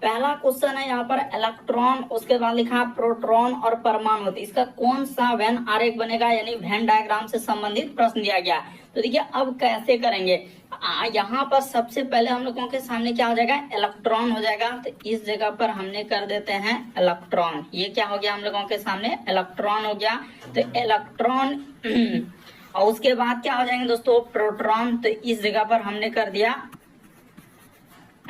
पहला क्वेश्चन है यहाँ पर इलेक्ट्रॉन, उसके बाद लिखा है प्रोटॉन और परमाणु। तो इसका कौन सा वेन आरेख बनेगा, यानी वेन डायग्राम से संबंधित प्रश्न दिया गया है। तो देखिए अब कैसे करेंगे, यहाँ पर सबसे पहले हम लोगों के सामने क्या हो जाएगा, इलेक्ट्रॉन हो जाएगा। तो इस जगह पर हमने कर देते हैं इलेक्ट्रॉन। ये क्या हो गया हम लोगों के सामने, इलेक्ट्रॉन हो गया। तो इलेक्ट्रॉन और उसके बाद क्या हो जाएंगे दोस्तों, प्रोटॉन। तो इस जगह पर हमने कर दिया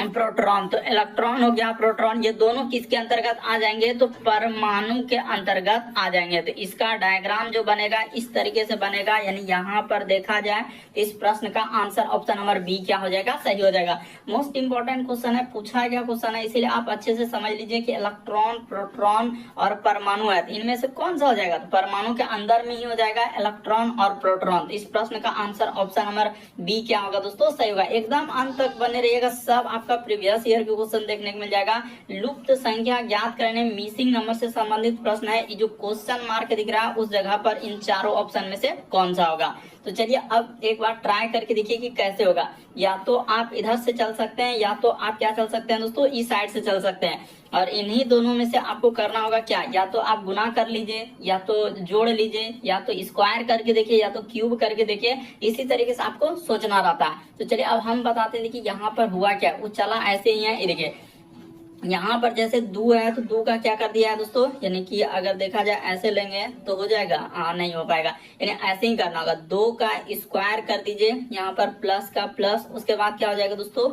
प्रोटॉन। तो इलेक्ट्रॉन हो गया, प्रोटॉन, ये दोनों किसके अंतर्गत आ जाएंगे, तो परमाणु के अंतर्गत आ जाएंगे। तो इसका डायग्राम जो बनेगा इस तरीके से बनेगा, यानी यहाँ पर देखा जाए तो इस प्रश्न का आंसर ऑप्शन नंबर बी क्या हो जाएगा, सही हो जाएगा। मोस्ट इंपॉर्टेंट क्वेश्चन है, पूछा गया क्वेश्चन है, इसीलिए आप अच्छे से समझ लीजिए कि इलेक्ट्रॉन, प्रोटॉन और परमाणु है, इनमें से कौन सा हो जाएगा। तो परमाणु के अंदर में ही हो जाएगा इलेक्ट्रॉन और प्रोटॉन। इस प्रश्न का आंसर ऑप्शन नंबर बी क्या होगा दोस्तों, सही होगा। एकदम अंत तक बने रहिएगा, सब आपका प्रीवियस ईयर के क्वेश्चन देखने को मिल जाएगा। लुप्त संख्या ज्ञात करने, मिसिंग नंबर से संबंधित प्रश्न है। ये जो क्वेश्चन मार्क दिख रहा है उस जगह पर इन चारों ऑप्शन में से कौन सा होगा। तो चलिए अब एक बार ट्राई करके देखिए कि कैसे होगा। या तो आप इधर से चल सकते हैं, या तो आप क्या चल सकते हैं दोस्तों, इस साइड से चल सकते हैं। और इन्हीं दोनों में से आपको करना होगा क्या, या तो आप गुना कर लीजिए, या तो जोड़ लीजिए, या तो स्क्वायर करके देखिए, या तो क्यूब करके देखिए। इसी तरीके से आपको सोचना रहता है। तो चलिए अब हम बताते हैं, देखिए यहाँ पर हुआ क्या, वो चला ऐसे ही है। देखिए यहाँ पर जैसे दो है, तो दो का क्या कर दिया है दोस्तों, यानी कि अगर देखा जाए ऐसे लेंगे तो हो जाएगा, नहीं हो पाएगा, यानी ऐसे ही करना होगा। दो का स्क्वायर कर दीजिए, यहाँ पर प्लस का प्लस, उसके बाद क्या हो जाएगा दोस्तों,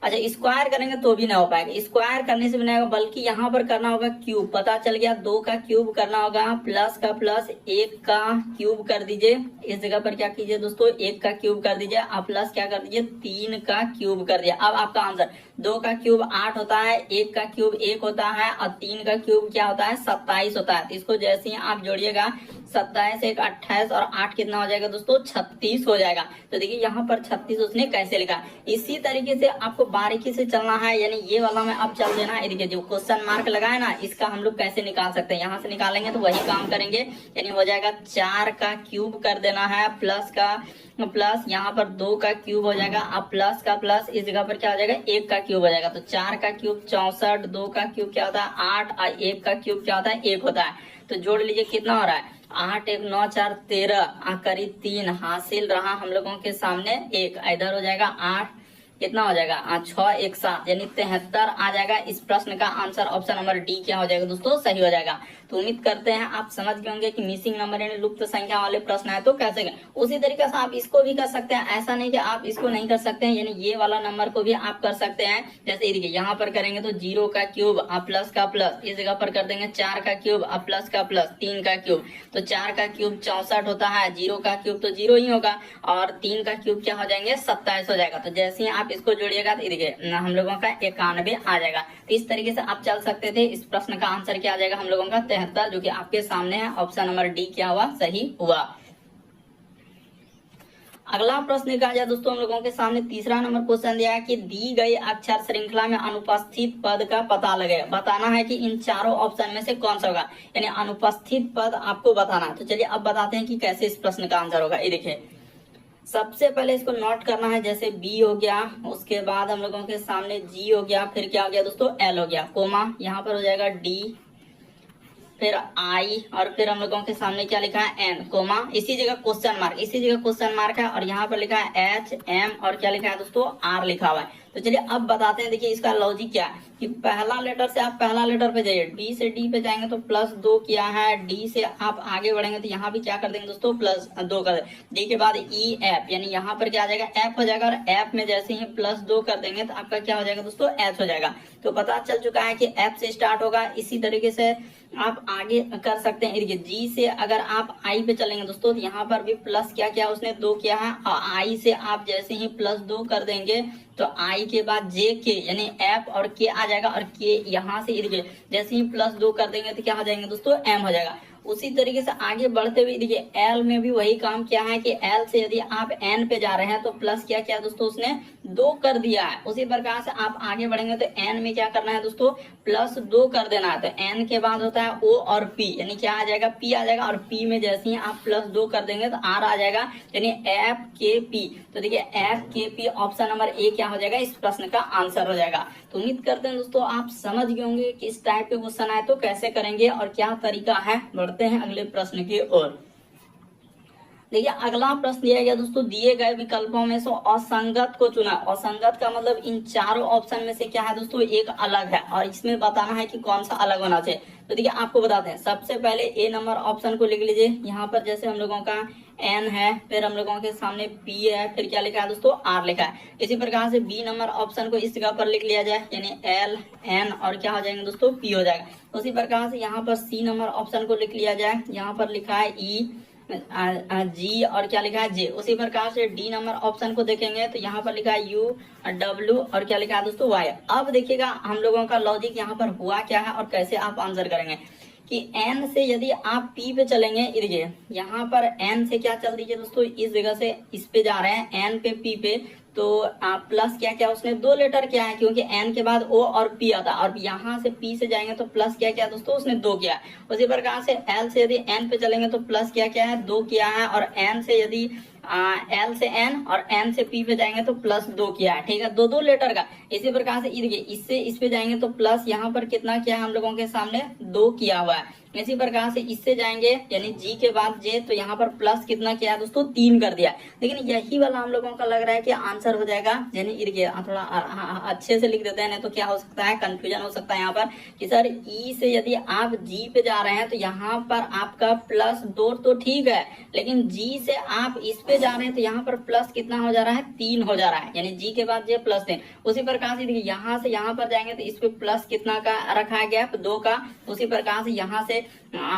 अच्छा स्क्वायर करेंगे तो भी ना हो पाएगा, स्क्वायर करने से भी नहीं होगा, बल्कि यहाँ पर करना होगा क्यूब। पता चल गया, दो का क्यूब करना होगा, प्लस का प्लस, एक का क्यूब कर दीजिए। इस जगह पर क्या कीजिए दोस्तों, एक का क्यूब कर दीजिए, आप प्लस क्या कर दीजिए, तीन का क्यूब कर दिया। अब आपका आंसर, दो का क्यूब 8 होता है, एक का क्यूब 1 होता है, और तीन का क्यूब क्या होता है, 27 होता है। तो इसको जैसे ही आप जोड़िएगा, 27 एक 28 और 8 कितना हो जाएगा दोस्तों, 36 हो जाएगा। तो देखिए यहाँ पर 36 उसने कैसे लिखा। इसी तरीके से आपको बारीकी से चलना है, यानी ये वाला में अब चल देना है। देखिए जो क्वेश्चन मार्क लगा है ना, इसका हम लोग कैसे निकाल सकते हैं, यहाँ से निकालेंगे तो वही काम करेंगे। यानी हो जाएगा 4 का क्यूब कर देना है, प्लस का प्लस, यहाँ पर 2 का क्यूब हो जाएगा, अब प्लस का प्लस, इस जगह पर क्या हो जाएगा, 1 का क्यूब हो जाएगा। तो 4 का क्यूब 64, 2 का क्यूब क्या होता है 8, और 1 का क्यूब क्या होता है 1 होता है। तो जोड़ लीजिए कितना हो रहा है, 8 1 9 4 13, करीब 3 हासिल रहा हम लोगों के सामने। एक इधर हो जाएगा 8, कितना हो जाएगा 6 1 7, यानी 73 आ जाएगा। इस प्रश्न का आंसर ऑप्शन नंबर डी क्या हो जाएगा दोस्तों, सही हो जाएगा। तो उम्मीद करते हैं आप समझ गए होंगे कि मिसिंग नंबर यानी लुप्त संख्या वाले प्रश्न है तो कैसे करें। उसी तरीके से आप इसको भी कर सकते हैं, ऐसा नहीं कि आप इसको नहीं कर सकते हैं, यानी ये वाला नंबर को भी आप कर सकते हैं। जैसे देखिए यहाँ पर करेंगे तो 0 का क्यूब अब प्लस का प्लस, इस जगह पर कर देंगे 4 का क्यूब अब प्लस का प्लस, 3 का क्यूब, तो 4 का क्यूब 64 होता है, 0 का क्यूब तो 0 ही होगा, और 3 का क्यूब क्या हो जाएंगे 27 हो जाएगा। तो जैसे ही आप इसको जोड़िएगा तो देखिए हम लोगों का 91 आ जाएगा। तो इस तरीके से आप चल सकते थे। इस प्रश्न का आंसर क्या आ जाएगा हम लोगों का 73, जो कि आपके सामने है। ऑप्शन नंबर डी क्या हुआ, सही हुआ। अगला प्रश्न का जाए दोस्तों हम लोगों के सामने तीसरा नंबर क्वेश्चन दिया है कि दी गई अक्षर श्रृंखला में अनुपस्थित पद का पता लगे। बताना है कि इन चारों ऑप्शन में से कौन सा होगा, यानी अनुपस्थित पद आपको बताना है। तो चलिए अब बताते हैं कि कैसे इस प्रश्न का आंसर होगा। ये देखिए सबसे पहले इसको नोट करना है, जैसे बी हो गया, उसके बाद हम लोगों के सामने जी हो गया, फिर क्या हो गया दोस्तों एल हो गया, कोमा यहाँ पर हो जाएगा डी, फिर आई, और फिर हम लोगों के सामने क्या लिखा है एन, कोमा, इसी जगह क्वेश्चन मार्क, इसी जगह क्वेश्चन मार्क है, और यहाँ पर लिखा है एच एम, और क्या लिखा है दोस्तों आर लिखा हुआ है। तो चलिए अब बताते हैं, देखिए इसका लॉजिक क्या है कि पहला लेटर से आप पहला लेटर पे जाइए, डी से डी पे जाएंगे तो +2 किया है, डी से आप आगे बढ़ेंगे तो यहाँ भी क्या कर देंगे दोस्तों +2 कर देंगे, डी के बाद ई एफ, यानी यहाँ पर क्या आ जाएगा एफ हो जाएगा, और एफ में जैसे ही +2 कर देंगे तो आपका क्या हो जाएगा दोस्तों एच हो जाएगा। तो पता चल चुका है कि एफ से स्टार्ट होगा। इसी तरीके से आप आगे कर सकते हैं। देखिए जी से अगर आप आई पे चलेंगे दोस्तों तो यहाँ पर भी प्लस क्या किया उसने 2 किया है, और आई से आप जैसे ही +2 कर देंगे तो आई के बाद जे के, यानी एफ और के आ जाएगा, और के यहाँ से देखिए जैसे ही +2 कर देंगे तो क्या हो जाएंगे दोस्तों एम हो जाएगा। उसी तरीके से आगे बढ़ते हुए देखिए एल में भी वही काम किया है कि एल से यदि आप एन पे जा रहे हैं तो प्लस क्या किया दोस्तों उसने 2 कर दिया है। उसी प्रकार से आप आगे बढ़ेंगे तो n में क्या करना है दोस्तों, +2 कर देना है। तो n के बाद होता है o और p, यानी क्या आ जाएगा, p आ जाएगा, और p में जैसे ही आप +2 कर देंगे तो r आ जाएगा, यानी FKP। तो देखिए FKP ऑप्शन नंबर ए क्या हो जाएगा, इस प्रश्न का आंसर हो जाएगा। तो उम्मीद करते हैं दोस्तों आप समझ गए होंगे कि इस टाइप के क्वेश्चन आए तो कैसे करेंगे और क्या तरीका है। बढ़ते हैं अगले प्रश्न की ओर। देखिए अगला प्रश्न दिया गया दोस्तों, दिए गए विकल्पों में से असंगत को चुना। असंगत का मतलब इन चारों ऑप्शन में से क्या है दोस्तों, एक अलग है, और इसमें बताना है कि कौन सा अलग होना चाहिए। तो देखिए आपको बताते हैं, सबसे पहले ए नंबर ऑप्शन को लिख लीजिए। यहाँ पर जैसे हम लोगों का n है, फिर हम लोगों के सामने p है, फिर क्या लिखा है दोस्तों, r लिखा है। इसी प्रकार से बी नंबर ऑप्शन को इस जगह पर लिख लिया जाए, यानी l n और क्या हो जाएंगे दोस्तों, p हो जाएगा। उसी प्रकार से यहाँ पर सी नंबर ऑप्शन को लिख लिया जाए, यहाँ पर लिखा है e जी और क्या लिखा है जे। उसी प्रकार से डी नंबर ऑप्शन को देखेंगे तो यहाँ पर लिखा है यू डब्ल्यू और क्या लिखा है दोस्तों, वाई। अब देखिएगा हम लोगों का लॉजिक यहाँ पर हुआ क्या है और कैसे आप आंसर करेंगे कि n से यदि आप p पे चलेंगे, देखिए यहाँ पर n से क्या चल दीजिए दोस्तों, इस जगह से इस पे जा रहे हैं n पे p पे, तो प्लस क्या क्या उसने 2 लेटर क्या है, क्योंकि n के बाद o और p आता है, और यहाँ से p से जाएंगे तो प्लस क्या क्या दोस्तों, उसने 2 किया है। उसी प्रकार से l से यदि n पे चलेंगे तो प्लस क्या क्या है, 2 किया है, और n से यदि l से n और n से p पे जाएंगे तो +2 किया है, ठीक है, 2 लेटर का। इसी प्रकार से देखिए इससे इस पे जाएंगे तो प्लस यहाँ पर कितना किया है, हम लोगों के सामने 2 किया हुआ है। इसी प्रकार से इससे जाएंगे यानी जी के बाद जे, तो यहाँ पर प्लस कितना किया है दोस्तों, 3 कर दिया। लेकिन यही वाला हम लोगों का लग रहा है कि आंसर हो जाएगा, यानी थोड़ा अच्छे से लिख देते हैं, नहीं तो क्या हो सकता है, कंफ्यूजन हो सकता है यहाँ पर कि सर ई से यदि आप जी पे जा रहे हैं तो यहाँ पर आपका +2 तो ठीक है, लेकिन जी से आप इस पे जा रहे हैं तो यहाँ पर प्लस कितना हो जा रहा है, 3 हो जा रहा है, यानी जी के बाद जे +3। उसी प्रकार से देखिए यहाँ से यहाँ पर जाएंगे तो इस पे प्लस कितना का रखा है, गैप 2 का। उसी प्रकार से यहाँ से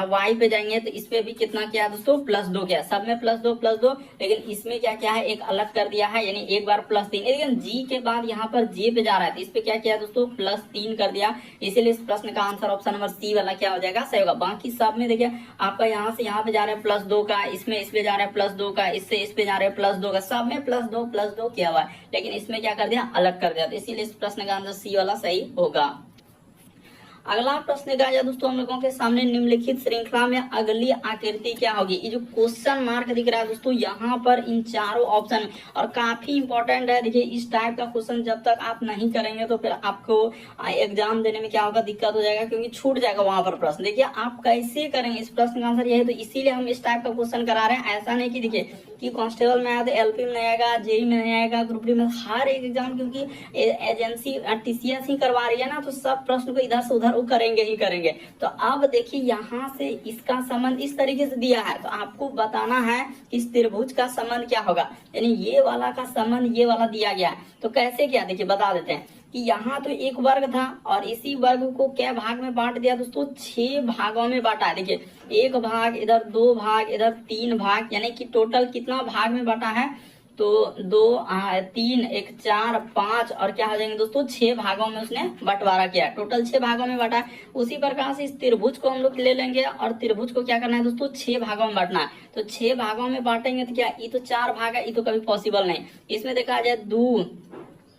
वाई पे जाएंगे तो इस पे भी कितना क्या है दोस्तों, +2 क्या, सब में +2, लेकिन इसमें क्या क्या है, एक अलग कर दिया है, यानी एक बार +3। लेकिन जी के बाद यहाँ पर जे पे जा रहा है तो इस पे क्या किया दोस्तों, +3 कर दिया। इसीलिए इस प्रश्न का आंसर ऑप्शन नंबर सी वाला क्या हो जाएगा, सही होगा। बाकी सब में देखिए आपका यहाँ से यहाँ पे जा रहा है +2 का, इसमें इस पे जा रहा है +2 का, इससे इस पे जा रहा है +2 का, सब में +2 किया हुआ है, लेकिन इसमें क्या कर दिया, अलग कर दिया। तो इसीलिए इस प्रश्न का आंसर सी वाला सही होगा। अगला प्रश्न का है दोस्तों हम लोगों के सामने, निम्नलिखित श्रृंखला में अगली आकृति क्या होगी। ये जो क्वेश्चन मार्क दिख रहा है दोस्तों यहाँ पर इन चारों ऑप्शन, और काफी इंपॉर्टेंट है। देखिए इस टाइप का क्वेश्चन जब तक आप नहीं करेंगे तो फिर आपको एग्जाम देने में क्या होगा, दिक्कत हो जाएगा, क्योंकि छूट जाएगा वहां पर प्रश्न। देखिए आप कैसे करेंगे, इस प्रश्न का आंसर यही, तो इसीलिए हम इस टाइप का क्वेश्चन करा रहे हैं। ऐसा नहीं कि देखिए कि कांस्टेबल में आया तो एलपी में नहीं आएगा, जेई में नहीं आएगा, ग्रुप डी में, हर एक एग्जाम क्योंकि एजेंसी टीसीएस ही करवा रही है ना, तो सब प्रश्न को इधर से उधर वो करेंगे ही करेंगे। तो अब देखिए यहाँ से इसका संबंध इस तरीके से दिया है, तो आपको बताना है कि इस त्रिभुज का संबंध क्या होगा, यानी ये वाला का संबंध ये वाला दिया गया है। तो कैसे क्या, देखिए बता देते हैं कि यहाँ तो एक वर्ग था और इसी वर्ग को क्या भाग में बांट दिया दोस्तों, 6 भागों में बांटा है। देखिए 1 भाग, इधर 2 भाग, इधर 3 भाग, यानी कि टोटल कितना भाग में बांटा है, तो 2 3 1 4 5 और क्या हो जाएंगे दोस्तों, 6 भागों में उसने बंटवारा किया, टोटल 6 भागों में बांटा है। उसी प्रकार से इस त्रिभुज को हम लोग ले लेंगे और त्रिभुज को क्या करना है दोस्तों, 6 भागों में बांटना है। तो 6 भागों में बांटेंगे तो क्या, ये तो 4 भाग है, ये तो कभी पॉसिबल नहीं। इसमें देखा जाए 2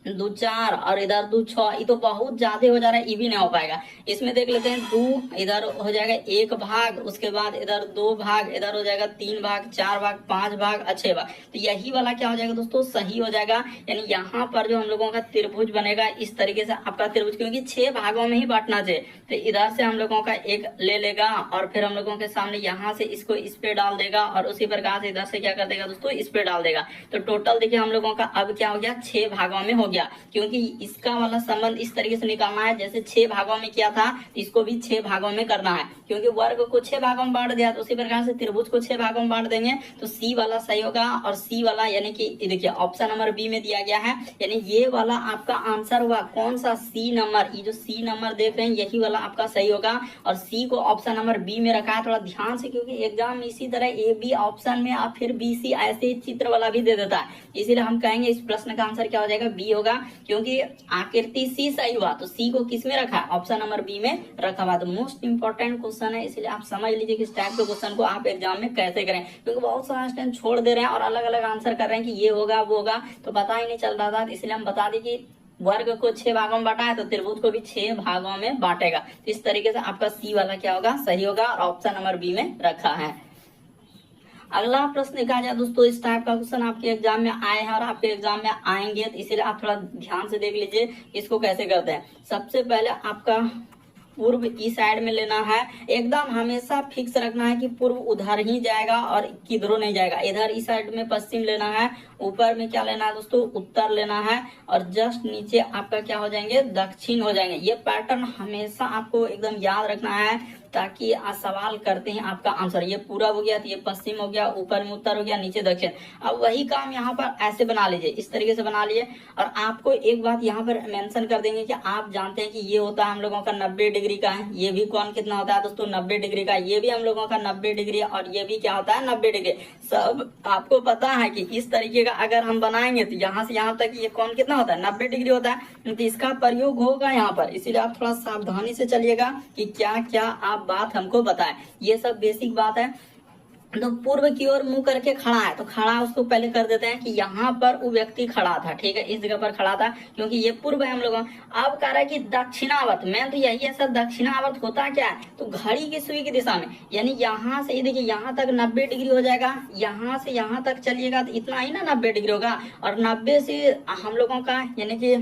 4 और इधर 2 6, ये तो बहुत ज्यादा हो जा रहा है, ये भी नहीं हो पाएगा। इसमें देख लेते हैं 2, इधर हो जाएगा 1 भाग, उसके बाद इधर 2 भाग, इधर हो जाएगा 3 भाग, 4 भाग, 5 भाग, 6 भाग। तो यही वाला क्या हो जाएगा दोस्तों, सही हो जाएगा। यानी यहाँ पर जो हम लोगों का त्रिभुज बनेगा इस तरीके से आपका त्रिभुज, क्योंकि 6 भागों में ही बांटना चाहिए। तो इधर से हम लोगों का एक ले लेगा और फिर हम लोगों के सामने यहाँ से इसको इस पे डाल देगा, और उसी प्रकार से इधर से क्या कर देगा दोस्तों, इस पे डाल देगा। तो टोटल देखिए हम लोगों का अब क्या हो गया, 6 भागों में हो गया, क्योंकि इसका वाला संबंध इस तरीके से निकालना है जैसे 6 भागों में किया था, इसको भी 6 भागों में करना है, क्योंकि वर्ग को 6 भागों में बांट दिया। तो उसी प्रकार से त्रिभुज को 6 भागों में बांट देंगे तो सी वाला सही होगा। और सी वाला यानी कि देखिए ऑप्शन नंबर बी में दिया गया है, यानी ये वाला आपका आंसर हुआ कौन सा, सी नंबर। ये जो सी नंबर देख रहे हैं यही वाला आपका सही होगा, और सी को ऑप्शन नंबर बी में रखा है। थोड़ा ध्यान से, क्योंकि एग्जाम इसी तरह ए बी ऑप्शन में और फिर बी सी ऐसे चित्र वाला भी दे देता है, इसीलिए हम कहेंगे इस प्रश्न का आंसर क्या हो जाएगा, बी होगा, क्योंकि आकृति सी सही हुआ तो सी को किस में रखा, ऑप्शन नंबर बी में रखा हुआ। तो मोस्ट इंपॉर्टेंट क्वेश्चन है, इसलिए आप समझ लीजिए कि इस टाइप के क्वेश्चन को आप एग्जाम में कैसे करें, क्योंकि बहुत सारा स्टूडेंट छोड़ दे रहे हैं और अलग अलग आंसर कर रहे हैं कि ये होगा वो होगा, तो पता ही नहीं चल रहा था। इसलिए हम बता दें कि वर्ग को 6 भागों में बांटा है तो त्रिभुज को भी 6 भागों में बांटेगा। तो इस तरीके से आपका सी वाला क्या होगा, सही होगा, और ऑप्शन नंबर बी में रखा है। अगला प्रश्न देखा जाए दोस्तों, इस टाइप का क्वेश्चन आपके एग्जाम में आए हैं और आपके एग्जाम में आएंगे, तो इसीलिए आप थोड़ा ध्यान से देख लीजिए इसको कैसे करते हैं। सबसे पहले आपका पूर्व इस साइड में लेना है, एकदम हमेशा फिक्स रखना है कि पूर्व उधर ही जाएगा और किधरों नहीं जाएगा। इधर इस साइड में पश्चिम लेना है, ऊपर में क्या लेना है दोस्तों, उत्तर लेना है, और जस्ट नीचे आपका क्या हो जाएंगे, दक्षिण हो जाएंगे। ये पैटर्न हमेशा आपको एकदम याद रखना है, ताकि आज सवाल करते हैं आपका आंसर ये पूरब हो गया तो ये पश्चिम हो गया, ऊपर में उत्तर हो गया, नीचे दक्षिण। अब वही काम यहाँ पर ऐसे बना लीजिए, इस तरीके से बना लिए। और आपको एक बात यहाँ पर मेंशन कर देंगे कि आप जानते हैं कि ये होता है हम लोगों का 90 डिग्री का है, ये भी कौन कितना होता है दोस्तों, 90 डिग्री का, ये भी हम लोगों का 90 डिग्री, और ये भी क्या होता है 90 डिग्री। सब आपको पता है कि इस तरीके का अगर हम बनाएंगे तो यहाँ से यहाँ तक ये कौन कितना होता है, 90 डिग्री होता है। तो इसका प्रयोग होगा यहाँ पर, इसीलिए आप थोड़ा सावधानी से चलिएगा कि क्या क्या आप बात हमको बताएं। ये सब बेसिक बात है। तो पूर्व की ओर मुंह करके खड़ा है, तो खड़ा उसको पहले कर देते हैं कि यहाँ पर वो व्यक्ति खड़ा था, ठीक है, इस जगह पर खड़ा था, क्योंकि ये पूर्व है हम लोगों। अब कह रहा है कि दक्षिणावर्त, मैं तो यही है सर, दक्षिणावर्त होता क्या है, तो घड़ी की सुई की दिशा में, यानी यहाँ से देखिए यहाँ तक 90 डिग्री हो जाएगा, यहाँ से यहाँ तक चलिएगा तो इतना ही ना 90 डिग्री होगा, और 90 से हम लोगों का यानी कि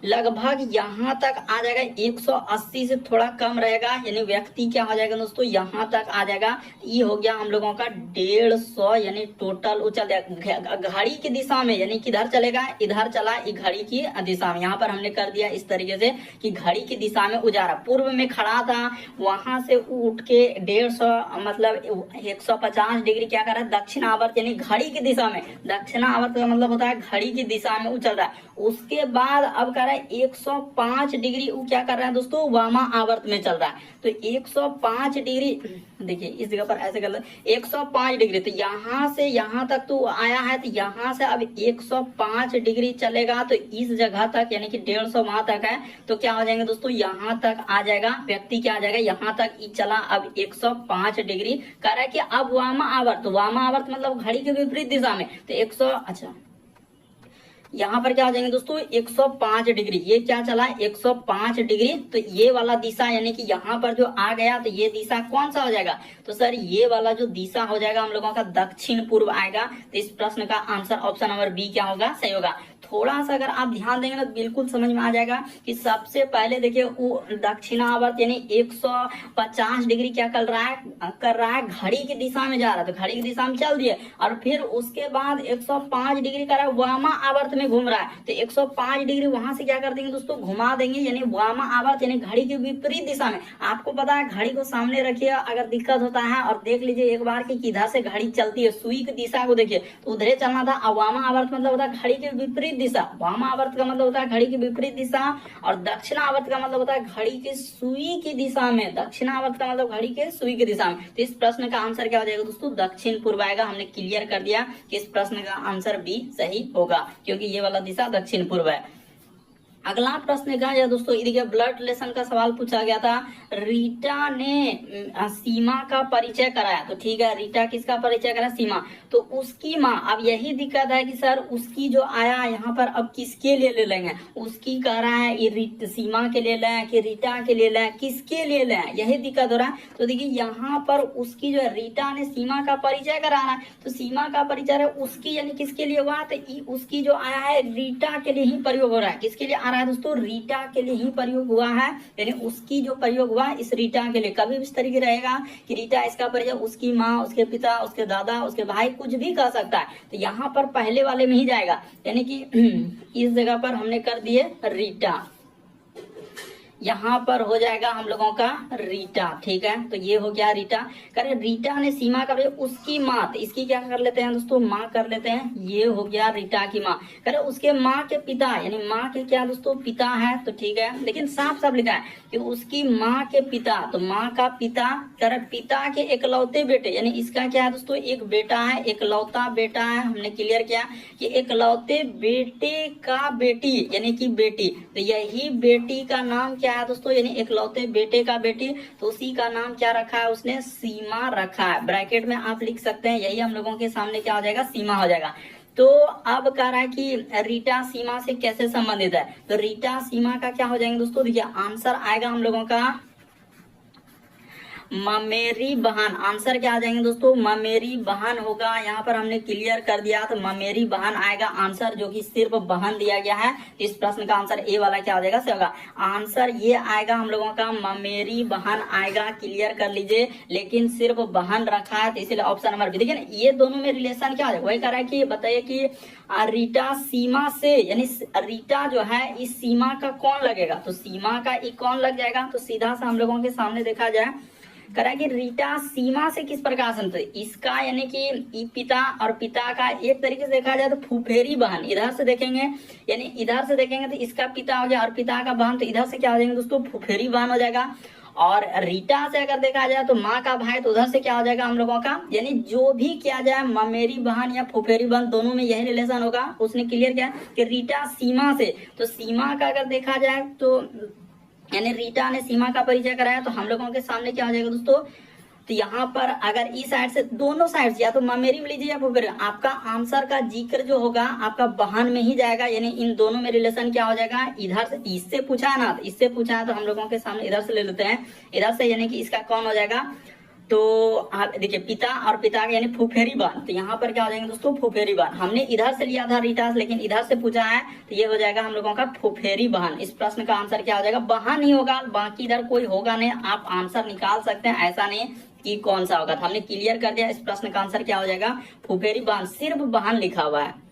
लगभग यहाँ तक आ जाएगा, 180 से थोड़ा कम रहेगा, यानी व्यक्ति क्या हो जाएगा दोस्तों, यहाँ तक आ जाएगा। ये हो गया हम लोगों का 150, यानी टोटल उछल जाएगा घड़ी की दिशा में, यानी किधर चलेगा, इधर चला, घड़ी की दिशा में। यहाँ पर हमने कर दिया इस तरीके से कि घड़ी की दिशा में उजारा, पूर्व में खड़ा था, वहां से उठ के 150 मतलब 150 डिग्री क्या कर रहा है, दक्षिणावर्त, यानी घड़ी की दिशा में। दक्षिणावर्त का मतलब होता है घड़ी की दिशा में उछल रहा है। उसके बाद अब कर 105 डिग्री वो क्या कर रहा है दोस्तों, वामा आवर्त में चल रहा है। तो 105 डिग्री देखिए इस जगह पर ऐसे कर लो, 105 डिग्री, तो यहाँ से यहाँ तक तो आया है, तो यहाँ से अब 105 डिग्री चलेगा, तो इस जगह तक यानी कि 150 वहां तक है, तो क्या हो जाएंगे दोस्तों, यहाँ तक आ जाएगा, व्यक्ति क्या आ जाएगा, यहाँ तक चला। अब 105 डिग्री कह रहा है कि अब वामा आवर्त, वामा आवर्त मतलब घड़ी के विपरीत दिशा में, तो 100 अच्छा यहाँ पर क्या हो जाएंगे दोस्तों, 105 डिग्री, ये क्या चला 105 डिग्री, तो ये वाला दिशा यानी कि यहाँ पर जो आ गया, तो ये दिशा कौन सा हो जाएगा, तो सर ये वाला जो दिशा हो जाएगा हम लोगों का दक्षिण पूर्व आएगा। तो इस प्रश्न का आंसर ऑप्शन नंबर बी क्या होगा, सही होगा। थोड़ा सा अगर आप ध्यान देंगे ना तो बिल्कुल समझ में आ जाएगा कि सबसे पहले देखिए वो दक्षिणावर्त यानी 150 डिग्री क्या कर रहा है घड़ी की दिशा में जा रहा है, तो घड़ी की दिशा में चल दिए, और फिर उसके बाद 105 डिग्री कर रहा है वामा आवर्त में घूम रहा है, तो 105 डिग्री वहां से क्या कर देंगे दोस्तों, घुमा देंगे, यानी वामा आवर्त यानी घड़ी के विपरीत दिशा में। आपको पता है घड़ी को सामने रखिए अगर दिक्कत होता है, और देख लीजिए एक बार कि किधर से घड़ी चलती है, सुई की दिशा को देखिए तो उधरे चलना था। वामा आवर्त मतलब होता है घड़ी के विपरीत दिशा, वामा आवर्त का मतलब होता है घड़ी की विपरीत दिशा, और दक्षिणावर्त का मतलब होता है घड़ी की सुई की दिशा में, दक्षिणावर्त का मतलब घड़ी के सुई की दिशा में। तो इस प्रश्न का आंसर क्या हो जाएगा दोस्तों, दक्षिण पूर्व आएगा। हमने क्लियर कर दिया कि इस प्रश्न का आंसर बी सही होगा, क्योंकि ये वाला दिशा दक्षिण पूर्व है। अगला प्रश्न क्या है दोस्तों, देखिए ब्लड रिलेशन का सवाल पूछा गया था। रीटा ने सीमा का परिचय कराया, तो ठीक है, रीटा किसका परिचय कराया, सीमा, तो उसकी माँ, अब यही दिक्कत है कि सर उसकी जो आया यहाँ पर अब किसके लिए ले लेंगे, उसकी कह रहा है सीमा के लिए लें कि रीटा के लिए लें, किसके लिए लें, यही दिक्कत हो रहा है। तो देखिए यहाँ पर उसकी जो है रीटा ने सीमा का परिचय कराना है, तो सीमा का परिचय उसकी यानी किसके लिए हुआ, तो उसकी जो आया है रीटा के लिए ही प्रयोग हो रहा है, किसके लिए आ रहा है दोस्तों, रीटा के लिए ही प्रयोग हुआ है, यानी उसकी जो प्रयोग हुआ इस रीटा के लिए। कभी भी इस तरीके रहेगा कि रीटा इसका परिचय उसकी माँ, उसके पिता, उसके दादा, उसके भाई, कुछ भी कह सकता है, तो यहाँ पर पहले वाले में ही जाएगा, यानी कि इस जगह पर हमने कर दिए रीटा। यहाँ पर हो जाएगा हम लोगों का रीटा। ठीक है, तो ये हो गया रीटा। करे रीटा ने सीमा का उसकी माँ, तो इसकी क्या कर लेते हैं दोस्तों, माँ कर लेते हैं। ये हो गया रीटा की माँ। करे उसके माँ के पिता, यानी माँ के क्या दोस्तों, पिता है। तो ठीक है, लेकिन साफ साफ लिखा है कि उसकी माँ के पिता, तो माँ का पिता। करे पिता के एकलौते बेटे, यानी इसका क्या है दोस्तों, एक बेटा है, एकलौता बेटा है। हमने क्लियर किया कि एकलौते बेटे का बेटी, यानी कि बेटी, तो यही बेटी का नाम क्या है दोस्तों, यानी एकलौते बेटे का बेटी, तो उसी का नाम क्या रखा है उसने, सीमा रखा है। ब्रैकेट में आप लिख सकते हैं, यही हम लोगों के सामने क्या हो जाएगा, सीमा हो जाएगा। तो अब कह रहा है कि रीटा सीमा से कैसे संबंधित है, तो रीटा सीमा का क्या हो जाएंगे दोस्तों, देखिए आंसर आएगा हम लोगों का ममेरी बहन। आंसर क्या आ जाएंगे दोस्तों, ममेरी बहन होगा। यहाँ पर हमने क्लियर कर दिया, तो ममेरी बहन आएगा आंसर, जो कि सिर्फ बहन दिया गया है। इस प्रश्न का आंसर ए वाला क्या हो जाएगा, से होगा। आंसर ये आएगा हम लोगों का ममेरी बहन आएगा, क्लियर कर लीजिए। लेकिन सिर्फ बहन रखा है, तो इसीलिए ऑप्शन नंबर बी। देखिए ना, ये दोनों में रिलेशन क्या हो जाएगा, वही कह रहा है कि बताइए कि रीटा सीमा से, यानी रीटा जो है इस सीमा का कौन लगेगा, तो सीमा का ई कौन लग जाएगा। तो सीधा सा हम लोगों के सामने देखा जाए, करा कि रीटा सीमा से किस प्रकार से, इसका यानी कि पिता और पिता का एक तरीके से देखा जाए तो फुफेरी बहन। इधर से देखेंगे, यानी इधर से देखेंगे तो इसका पिता हो गया और पिता का बहन, तो इधर से क्या हो जाएंगे दोस्तों, फुफेरी बहन हो जाएगा। और रीटा से अगर देखा जाए तो माँ का भाई, तो उधर से क्या हो जाएगा हम लोगों का, यानी जो भी किया जाए ममेरी बहन या फुफेरी बहन, दोनों में यही रिलेशन होगा। उसने क्लियर किया कि रीटा सीमा से, तो सीमा का अगर देखा जाए तो यानी रीटा ने सीमा का परिचय कराया, तो हम लोगों के सामने क्या हो जाएगा दोस्तों, तो यहाँ पर अगर इस साइड से, दोनों साइड से, या तो ममेरी लीजिए या फुफेरी, आपका आंसर का जिक्र जो होगा आपका बहन में ही जाएगा। यानी इन दोनों में रिलेशन क्या हो जाएगा, इधर से, इससे पूछा है ना, तो इससे पूछा है, तो हम लोगों के सामने इधर से ले लेते हैं, इधर से, यानी कि इसका कौन हो जाएगा, तो आप देखिए पिता और पिता का यानी फुफेरी बहन, तो यहाँ पर क्या हो जाएंगे दोस्तों, फुफेरी बहन। हमने इधर से लिया था रीटा से, लेकिन इधर से पूछा है, तो ये हो जाएगा हम लोगों का फुफेरी बहन। इस प्रश्न का आंसर क्या हो जाएगा, बहन ही होगा, बाकी इधर कोई होगा नहीं। आप आंसर निकाल सकते हैं, ऐसा नहीं कि कौन सा होगा। तो हमने क्लियर कर दिया, इस प्रश्न का आंसर क्या हो जाएगा, फुफेरी बहन, सिर्फ बहन लिखा हुआ है।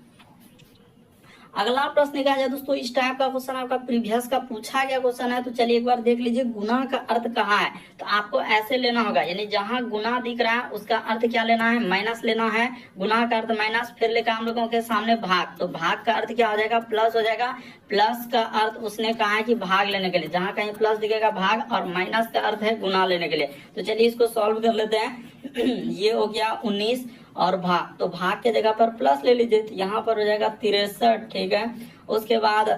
अगला प्रश्न क्या है दोस्तों, इस टाइप का क्वेश्चन आपका प्रीवियस का पूछा गया क्वेश्चन है, तो चलिए एक बार देख लीजिए। गुना का अर्थ कहाँ है, तो आपको ऐसे लेना होगा, यानी जहां गुना दिख रहा है उसका अर्थ क्या लेना है, माइनस लेना है। गुना का अर्थ माइनस, फिर लिखा हम लोगों के सामने भाग, तो भाग का अर्थ क्या हो जाएगा, प्लस हो जाएगा। प्लस का अर्थ उसने कहा है कि भाग लेने के लिए, जहां कहीं प्लस दिखेगा भाग, और माइनस का अर्थ है गुना लेने के लिए। तो चलिए इसको सॉल्व कर लेते हैं। ये हो गया 19 और भाग, तो भाग के जगह पर प्लस ले लीजिए, तो यहाँ पर हो जाएगा 63। ठीक है, उसके बाद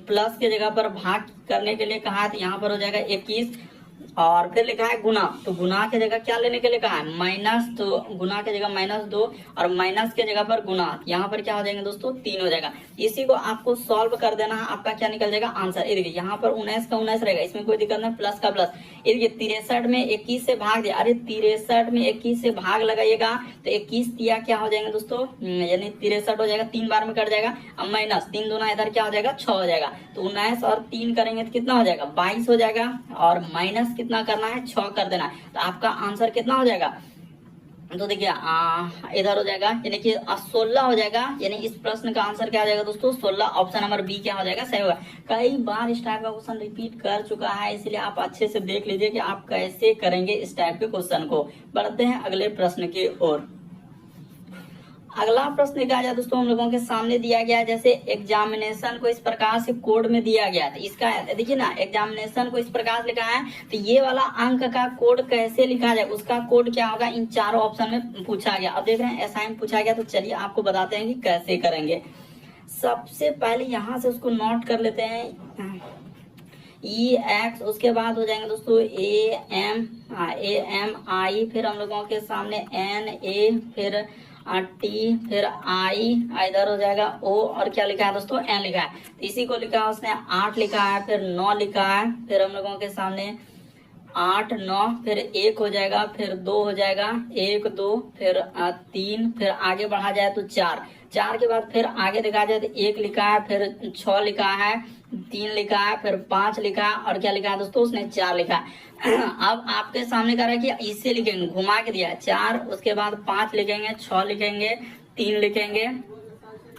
प्लस के जगह पर भाग करने के लिए कहा है, तो यहाँ पर हो जाएगा 21, और फिर लिखा है गुना, तो गुना के जगह क्या लेने के लिए कहा है, माइनस, तो गुना के जगह -2 और माइनस के जगह पर गुना, यहाँ पर क्या हो जाएंगे दोस्तों, 3 हो जाएगा। इसी को आपको सॉल्व कर देना है, आपका क्या निकल जाएगा आंसर। ये देखिए यहाँ पर 19 का 19 रहेगा, इसमें कोई दिक्कत नहीं, प्लस का प्लस। ये देखिए 63 में 21 से भाग दिया, अरे 63 में 21 से भाग लगाइएगा, तो 21 दिया क्या हो जाएंगे दोस्तों, यानी 63 हो जाएगा, 3 बार में कट जाएगा। अब माइनस 3 दूना इधर क्या हो जाएगा, 6 हो जाएगा, तो 19 और 3 करेंगे तो कितना हो जाएगा, 22 हो जाएगा, और माइनस कितना करना है, 6 कर देना है, तो आपका आंसर कितना हो जाएगा, तो देखिए इधर हो जाएगा, यानी कि 16 हो जाएगा। यानी इस प्रश्न का आंसर क्या हो जाएगा दोस्तों, 16। ऑप्शन नंबर बी क्या हो जाएगा, सही होगा। कई बार इस टाइप का क्वेश्चन रिपीट कर चुका है, इसलिए आप अच्छे से देख लीजिए कि आप कैसे करेंगे इस टाइप के क्वेश्चन को। बढ़ते हैं अगले प्रश्न की ओर। अगला प्रश्न क्या है दोस्तों, हम लोगों के सामने दिया गया है, जैसे एग्जामिनेशन को इस प्रकार से कोड में दिया गया था। इसका देखिए ना, एग्जामिनेशन को इस प्रकार से लिखा है, तो ये वाला अंक का कोड कैसे लिखा जाए, उसका कोड क्या होगा, इन चारों ऑप्शन में पूछा गया। अब देख रहे हैं असाइन पूछा गया, तो चलिए आपको बताते हैं कि कैसे करेंगे। सबसे पहले यहाँ से उसको नोट कर लेते हैं, EX, उसके बाद हो जाएंगे दोस्तों AM, फिर हम लोगों के सामने NA, फिर T, फिर I, इधर हो जाएगा O, और क्या लिखा है दोस्तों, N लिखा है। तो इसी को लिखा है उसने 8 लिखा है, फिर 9 लिखा है, फिर हम लोगों के सामने 8, 9, फिर 1 हो जाएगा, फिर 2 हो जाएगा, 1, 2, फिर 3, फिर आगे बढ़ा जाए तो 4 के बाद फिर आगे देखा जाए तो 1 लिखा है, फिर 6 लिखा है, 3 लिखा है, फिर 5 लिखा है, और क्या लिखा है दोस्तों, उसने 4 लिखा है। अब आपके सामने कह रहा है कि इससे लिखेंगे, घुमा के दिया है 4, उसके बाद 5 लिखेंगे, 6 लिखेंगे, 3 लिखेंगे,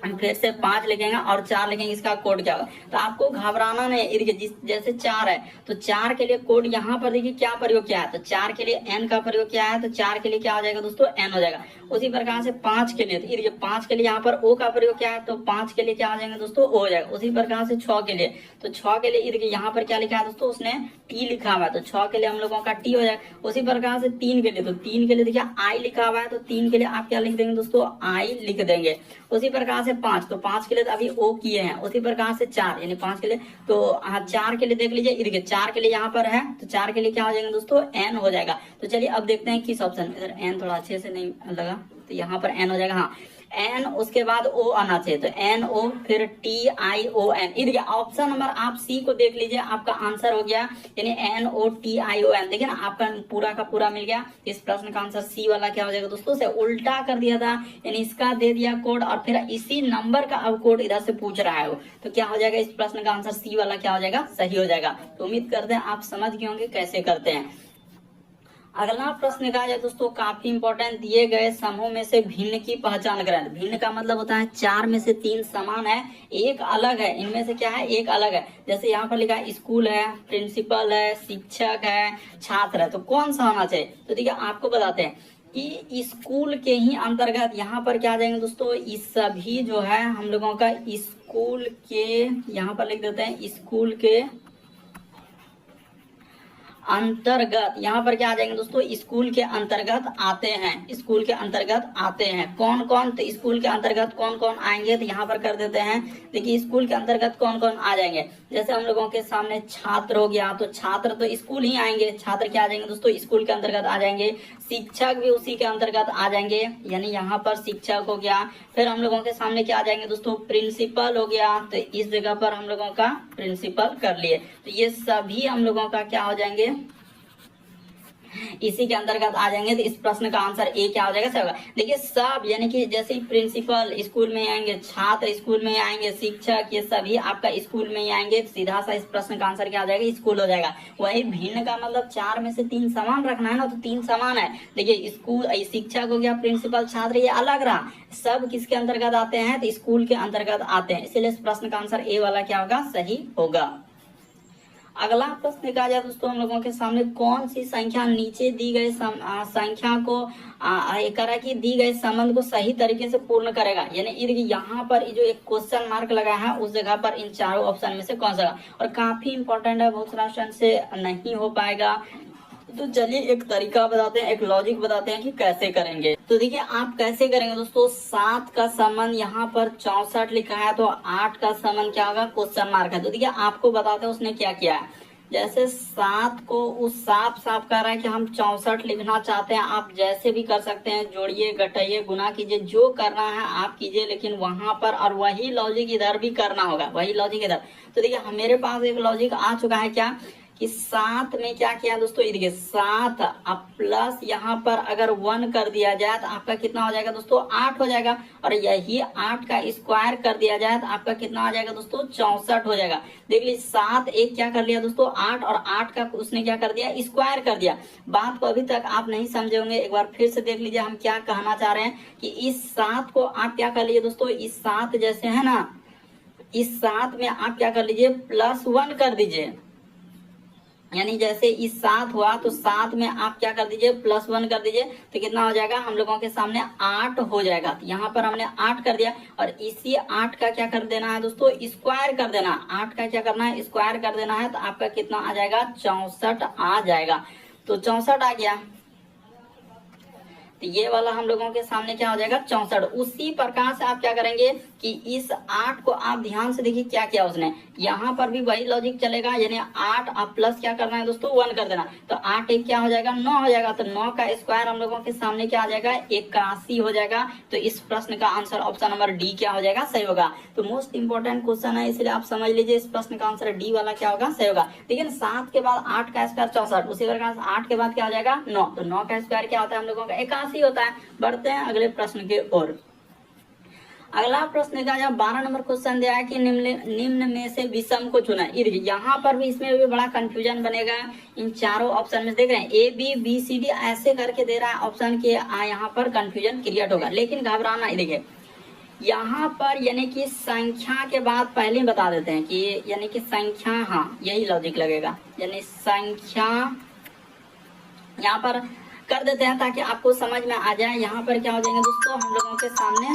हम फिर से 5 लिखेंगे और 4 लिखेंगे, इसका कोड क्या होगा। तो आपको घबराना नहीं, इधर जैसे 4 है तो 4 के लिए कोड यहाँ पर देखिए क्या प्रयोग किया है, तो 4 के लिए n का प्रयोग किया है, तो 4 के लिए क्या हो जाएगा दोस्तों, n हो जाएगा। उसी प्रकार से 5 के लिए, तो इधर 5 के लिए यहाँ पर o का प्रयोग किया है, तो 5 के लिए क्या हो जाएंगे दोस्तों, o हो जाएगा। उसी प्रकार से 6 के लिए, तो 6 के लिए इधर यहाँ पर क्या लिखा है दोस्तों, उसने t लिखा हुआ है, तो 6 के लिए हम लोगों का t हो जाएगा। उसी प्रकार से 3 के लिए, तो 3 के लिए देखिए i लिखा हुआ है, तो 3 के लिए आप क्या लिख देंगे दोस्तों, i लिख देंगे। उसी प्रकार से 5, तो 5 के लिए तो अभी ओ किए हैं। उसी प्रकार से 4 यानी 5 के लिए, तो 4 के लिए देख लीजिए, इधर 4 के लिए यहाँ पर है, तो 4 के लिए क्या हो जाएगा दोस्तों, n हो जाएगा। तो चलिए अब देखते हैं किस ऑप्शन में, इधर n थोड़ा अच्छे से नहीं लगा, तो यहाँ पर n हो जाएगा, हाँ n, उसके बाद o आना चाहिए, तो n o फिर t i o n। इधर ऑप्शन नंबर आप सी को देख लीजिए, आपका आंसर हो गया, यानी n o t i o n। देखिए ना, आपका पूरा का पूरा मिल गया। इस प्रश्न का आंसर सी वाला क्या हो जाएगा दोस्तों, से उल्टा कर दिया था, यानी इसका दे दिया कोड और फिर इसी नंबर का अब कोड इधर से पूछ रहा है वो, तो क्या हो जाएगा, इस प्रश्न का आंसर सी वाला क्या हो जाएगा, सही हो जाएगा। तो उम्मीद करते हैं आप समझ गए होंगे कैसे करते हैं। अगला प्रश्न कहा जाए दोस्तों, काफी इंपॉर्टेंट, दिए गए समूह में से भिन्न की पहचान करें। भिन्न का मतलब होता है 4 में से 3 समान है, एक अलग है, इनमें से क्या है, एक अलग है। जैसे यहाँ पर लिखा है स्कूल है, प्रिंसिपल है, शिक्षक है, छात्र है, तो कौन सा होना चाहिए। तो देखिए आपको बताते हैं कि स्कूल के ही अंतर्गत यहाँ पर क्या आ जाएंगे दोस्तों, इस सभी जो है हम लोगों का स्कूल के, यहाँ पर लिख देते हैं स्कूल के अंतर्गत, यहाँ पर क्या आ जाएंगे दोस्तों, स्कूल के अंतर्गत आते हैं, स्कूल के अंतर्गत आते हैं। कौन कौन, तो स्कूल के अंतर्गत कौन कौन आएंगे, तो यहाँ पर कर देते हैं। देखिए स्कूल के अंतर्गत कौन कौन आ जाएंगे, जैसे हम लोगों के सामने छात्र हो गया, तो छात्र तो स्कूल ही आएंगे, छात्र क्या आ जाएंगे दोस्तों, स्कूल के अंतर्गत आ जाएंगे। शिक्षक भी उसी के अंतर्गत आ जाएंगे, यानी यहाँ पर शिक्षक हो गया। फिर हम लोगों के सामने क्या आ जाएंगे दोस्तों, प्रिंसिपल हो गया, तो इस जगह पर हम लोगों का प्रिंसिपल कर लिए, तो ये सभी हम लोगों का क्या हो जाएंगे, इसी के अंतर्गत आ जाएंगे। तो इस प्रश्न का आंसर ए क्या हो जाएगा, सही होगा। देखिए सब, यानी कि जैसे प्रिंसिपल स्कूल में आएंगे, छात्र स्कूल में आएंगे, शिक्षक, ये सभी आपका स्कूल में ही आएंगे, तो सीधा सा इस प्रश्न का आंसर क्या हो जाएगा, स्कूल हो जाएगा। वही भिन्न का मतलब 4 में से 3 समान रखना है ना, तो 3 समान है। देखिए स्कूल, शिक्षक हो गया, प्रिंसिपल, छात्र, ये अलग रहा, सब किसके अंतर्गत आते हैं, तो स्कूल के अंतर्गत आते हैं, इसलिए इस प्रश्न का आंसर ए वाला क्या होगा, सही होगा। अगला प्रश्न कहा जाए दोस्तों, हम लोगों के सामने कौन सी संख्या नीचे दी गई संख्या को करा कि दी गए संबंध को सही तरीके से पूर्ण करेगा। यानी यहाँ पर जो एक क्वेश्चन मार्क लगा है, उस जगह पर इन चारों ऑप्शन में से कौन सा, और काफी इंपॉर्टेंट है, बहुत सारा ऑप्शन से नहीं हो पाएगा। तो चलिए एक तरीका बताते हैं, एक लॉजिक बताते हैं कि कैसे करेंगे। तो देखिए आप कैसे करेंगे दोस्तों, 7 का संबंध यहाँ पर 64 लिखा है, तो 8 का संबंध क्या होगा, क्वेश्चन मार्क है। तो देखिए आपको बताते हैं उसने क्या किया है। जैसे 7 को उस साफ साफ कह रहा है कि हम 64 लिखना चाहते हैं, आप जैसे भी कर सकते हैं, जोड़िए, घटाइए, गुना कीजिए, जो करना है आप कीजिए, लेकिन वहां पर और वही लॉजिक इधर भी करना होगा, वही लॉजिक इधर। तो देखिए मेरे पास एक लॉजिक आ चुका है क्या, कि 7 में क्या किया दोस्तों, ये देखिए 7 अब प्लस यहाँ पर अगर 1 कर दिया जाए तो आपका कितना हो जाएगा दोस्तों, 8 हो जाएगा। और यही 8 का स्क्वायर कर दिया जाए तो आपका कितना आ जाएगा दोस्तों, 64 हो जाएगा। देख लीजिए 7 एक क्या कर लिया दोस्तों, 8, और 8 का उसने क्या कर दिया, स्क्वायर कर दिया। बात को अभी तक आप नहीं समझे होंगे, एक बार फिर से देख लीजिए हम क्या कहना चाह रहे हैं, कि इस 7 को आप क्या कर लीजिए दोस्तों, इस 7 जैसे है ना, इस 7 में आप क्या कर लीजिए, +1 कर दीजिए। यानी जैसे इस 7 हुआ तो 7 में आप क्या कर दीजिए, +1 कर दीजिए, तो कितना हो जाएगा, हम लोगों के सामने 8 हो जाएगा। तो यहाँ पर हमने 8 कर दिया, और इसी 8 का क्या कर देना है दोस्तों, स्क्वायर कर देना। 8 का क्या करना है, स्क्वायर कर देना है, तो आपका कितना आ जाएगा, 64 आ जाएगा। तो 64 आ गया, तो ये वाला हम लोगों के सामने क्या हो जाएगा, 64। उसी प्रकार से आप क्या करेंगे कि इस 8 को आप ध्यान से देखिए क्या किया उसने, यहाँ पर भी वही लॉजिक चलेगा। यानी 8 आप प्लस क्या करना है दोस्तों, 1 कर देना, तो 8 एक क्या हो जाएगा, 9 हो जाएगा। तो 9 का स्क्वायर हम लोगों के सामने क्या आ जाएगा, 81 हो जाएगा। तो इस प्रश्न का आंसर ऑप्शन नंबर डी क्या हो जाएगा, सही होगा। तो मोस्ट इंपोर्टेंट क्वेश्चन है, इसलिए आप समझ लीजिए इस प्रश्न का आंसर डी वाला क्या होगा, सही होगा। देखिए 7 के बाद 8 का स्क्वायर 64, उसी प्रकार 8 के बाद क्या हो जाएगा, 9। तो 9 का स्क्वायर क्या होता है हम लोगों का, 81 होता है। बढ़ते हैं अगले प्रश्न की ओर। अगला प्रश्न का जब 12 नंबर क्वेश्चन दिया है कि निम्न में से विषम को चुना। यहाँ पर भी इसमें भी बड़ा कंफ्यूजन बनेगा। इन चारों ऑप्शन में देख रहे हैं A B B C D ऐसे करके दे रहा है ऑप्शन के, यहाँ पर कंफ्यूजन क्रिएट होगा, लेकिन घबराना। देखिए यहाँ पर यानी कि संख्या के बाद पहले ही बता देते हैं कि यानी कि संख्या, हाँ यही लॉजिक लगेगा, यानी संख्या यहाँ पर कर देते हैं ताकि आपको समझ में आ जाए। यहाँ पर क्या हो जाएंगे दोस्तों हम लोगों के सामने,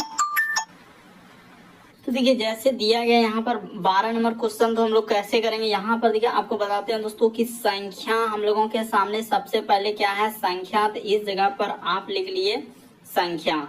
तो देखिए जैसे दिया गया यहाँ पर 12 नंबर क्वेश्चन, तो हम लोग कैसे करेंगे। यहाँ पर देखिए आपको बताते हैं दोस्तों कि संख्या हम लोगों के सामने सबसे पहले क्या है, संख्या। तो इस जगह पर आप लिख लिए संख्या,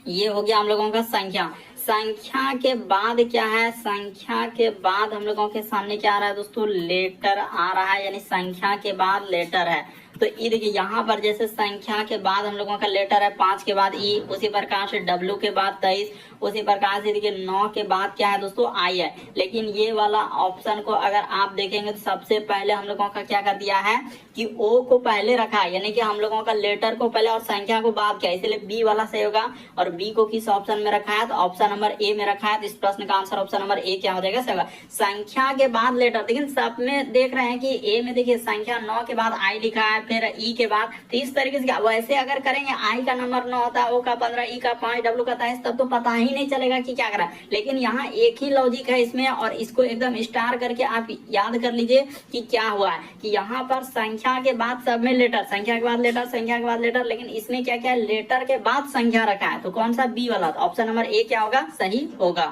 ये हो गया हम लोगों का संख्या। संख्या के बाद क्या है, संख्या के बाद हम लोगों के सामने क्या आ रहा है दोस्तों, लेटर आ रहा है, यानी संख्या के बाद लेटर है। तो ये देखिए यहाँ पर जैसे संख्या के बाद हम लोगों का लेटर है, 5 के बाद ई, उसी प्रकार से डब्ल्यू के बाद 23, उसी प्रकार से देखिए 9 के बाद क्या है दोस्तों, आई है। लेकिन ये वाला ऑप्शन को अगर आप देखेंगे तो सबसे पहले हम लोगों का क्या कर दिया है कि ओ को पहले रखा है, यानी कि हम लोगों का लेटर को पहले और संख्या को बाद किया, इसलिए बी वाला सही होगा। और बी को किस ऑप्शन में रखा है, तो ऑप्शन नंबर ए में रखा है। तो इस प्रश्न का आंसर ऑप्शन नंबर ए क्या हो जाएगा, सही होगा। संख्या के बाद लेटर, लेकिन सब में देख रहे हैं कि ए में देखिए संख्या 9 के बाद आई लिखा है, फिर ई के बाद, तो इस तरीके से वैसे अगर करेंगे आई का नंबर 9 होता है, ओ का 15, ई का 5, डब्ल्यू का 23, तब तो पता ही नहीं चलेगा कि क्या करा। लेकिन यहाँ एक ही लॉजिक है इसमें, और इसको एकदम स्टार करके आप याद कर लीजिए कि क्या हुआ है कि यहाँ पर संख्या के बाद सब में लेटर, संख्या के बाद लेटर, संख्या के बाद लेटर, लेकिन इसमें क्या क्या है, लेटर के बाद संख्या रखा है। तो कौन सा, बी वाला, तो ऑप्शन नंबर ए क्या होगा, सही होगा।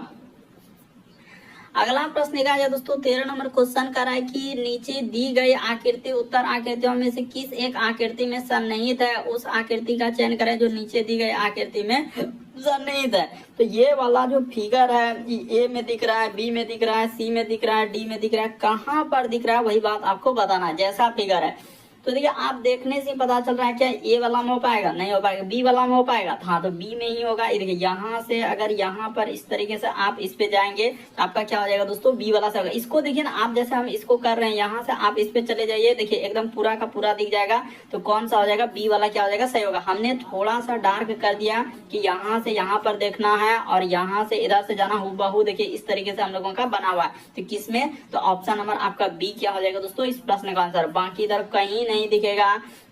अगला प्रश्न देखा जाए दोस्तों 13 नंबर क्वेश्चन कर रहा है कि नीचे दी गई आकृति उत्तर आकृतियों में से किस एक आकृति में सन्निहित है, उस आकृति का चयन करें जो नीचे दी गई आकृति में सन्निहित है। तो ये वाला जो फिगर है, ए में दिख रहा है, बी में दिख रहा है, सी में दिख रहा है, डी में दिख रहा है, कहाँ पर दिख रहा है वही बात आपको बताना है। जैसा फिगर है तो देखिए आप देखने से पता चल रहा है क्या ए वाला में हो पाएगा, नहीं हो पाएगा, बी वाला में हो पाएगा, हाँ तो बी में ही होगा। ये देखिए यहाँ से अगर यहाँ पर इस तरीके से आप इस पे जाएंगे तो आपका क्या हो जाएगा दोस्तों, बी वाला से होगा। इसको देखिए ना आप, जैसे हम इसको कर रहे हैं यहाँ से आप इस पे चले जाइए, देखिए एकदम पूरा का पूरा दिख जाएगा। तो कौन सा हो जाएगा, बी वाला क्या हो जाएगा, सही होगा। हमने थोड़ा सा डार्क कर दिया कि यहाँ से यहाँ पर देखना है और यहाँ से इधर से जाना, हूबहू देखिए इस तरीके से हम लोगों का बना हुआ है। तो किसमें, तो ऑप्शन नंबर आपका बी क्या हो जाएगा दोस्तों, इस प्रश्न का आंसर। बाकी इधर कहीं नहीं दिखेगा,